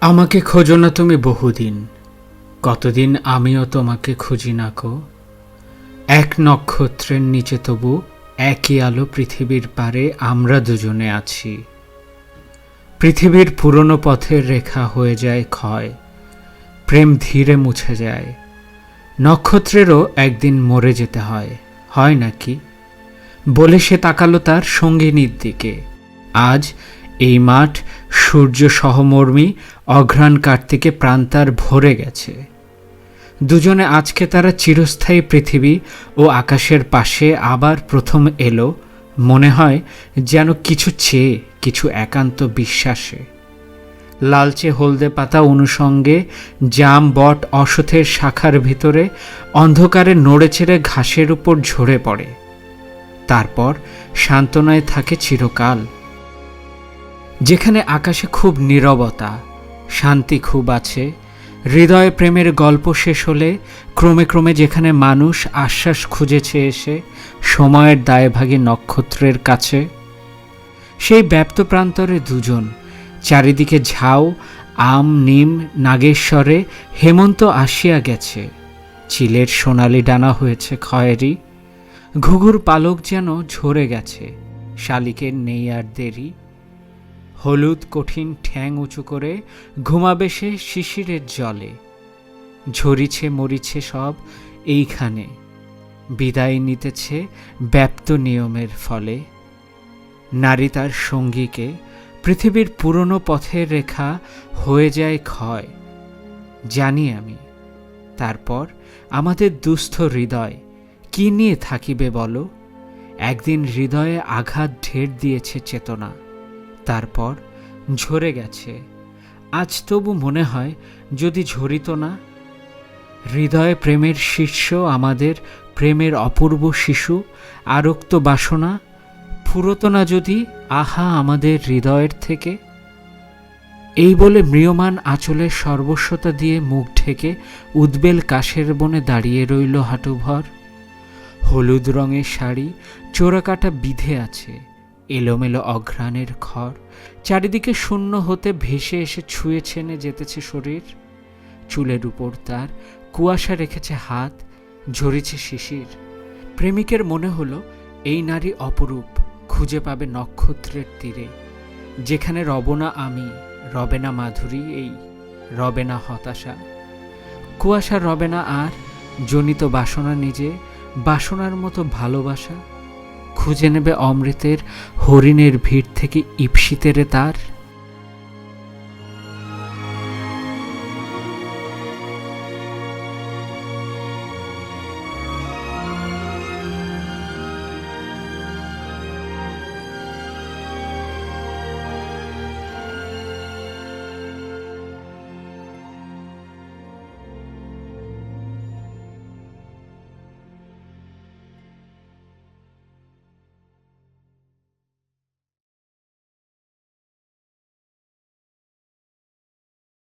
আমাকে খোঁজো না তুমি বহুদিন, কতদিন আমিও তোমাকে খুঁজি না কো। এক নক্ষত্রের নিচে তবু একই আলো পৃথিবীর পারে আমরা দুজনে আছি। পৃথিবীর পুরনো পথের রেখা হয়ে যায় ক্ষয়, প্রেম ধীরে মুছে যায়। নক্ষত্রেরও একদিন মরে যেতে হয়, হয় নাকি? বলে সে তাকালো তার সঙ্গিনীর দিকে। আজ এই মাঠ সূর্য সহমর্মী অঘ্রাণ কার্তিকে প্রাণ তার ভরে গেছে। দুজনে আজকে তারা চিরস্থায়ী পৃথিবী ও আকাশের পাশে আবার প্রথম এলো, মনে হয় যেন কিছু চেয়ে, কিছু একান্ত বিশ্বাসে। লালচে হলদে পাতা অনুষঙ্গে জাম বট অশ্বথের শাখার ভিতরে অন্ধকারে নড়েচেড়ে ঘাসের উপর ঝরে পড়ে। তারপর সান্ত্বনায় থাকে চিরকাল। যেখানে আকাশে খুব নীরবতা, শান্তি খুব আছে, হৃদয়ে প্রেমের গল্প শেষ হলে ক্রমে ক্রমে যেখানে মানুষ আশ্বাস খুঁজেছে এসে সময়ের দায়ভাগী নক্ষত্রের কাছে, সেই ব্যপ্ত প্রান্তরে দুজন, চারিদিকে ঝাউ আম নিম নাগেশ্বরে হেমন্ত আসিয়া গেছে। চিলের সোনালি ডানা হয়েছে খয়েরি, ঘুঘুর পালক যেন ঝরে গেছে, শালিকের নেই আর দেরি। হলুদ কঠিন ঠ্যাং উঁচু করে ঘুমাবে সে শিশিরের জলে। ঝরিছে মরিছে সব এইখানে, বিদায় নিতেছে ব্যপ্ত নিয়মের ফলে। নারী তার সঙ্গীকে, পৃথিবীর পুরনো পথের রেখা হয়ে যায় ক্ষয়, জানি আমি। তারপর আমাদের দুস্থ হৃদয় কি নিয়ে থাকিবে বলো? একদিন হৃদয়ে আঘাত ঢের দিয়েছে চেতনা, তারপর ঝরে গেছে। আজ তবু মনে হয় যদি ঝরিত না। হৃদয়ে প্রেমের শীর্ষ আমাদের প্রেমের অপূর্ব শিশু আরক্ত বাসনা ফুরত না যদি আহা আমাদের হৃদয়ের থেকে। এই বলে ম্রিয়মান আঁচলের সর্বস্বতা দিয়ে মুখ ঢেকে উদ্বেল কাশের বনে দাঁড়িয়ে রইল হাঁটুভর। হলুদ রঙের শাড়ি চোরাকাটা বিধে আছে, এলোমেলো অঘ্রাণের খড় চারিদিকে শূন্য হতে ভেসে এসে ছুঁয়ে ছেনে যেতেছে শরীর। চুলের উপর তার কুয়াশা রেখেছে হাত, ঝরেছে শিশির। প্রেমিকের মনে হলো এই নারী অপরূপ, খুঁজে পাবে নক্ষত্রের তীরে, যেখানে রব না আমি, রবে না মাধুরী, এই রবে না হতাশা। কুয়াশা রবে না আর জনিত বাসনা, নিজে বাসনার মতো ভালোবাসা। খুঁজে নেবে অমৃতের হরিণের ভিড় থেকে ঈপ্সিতেরে তার।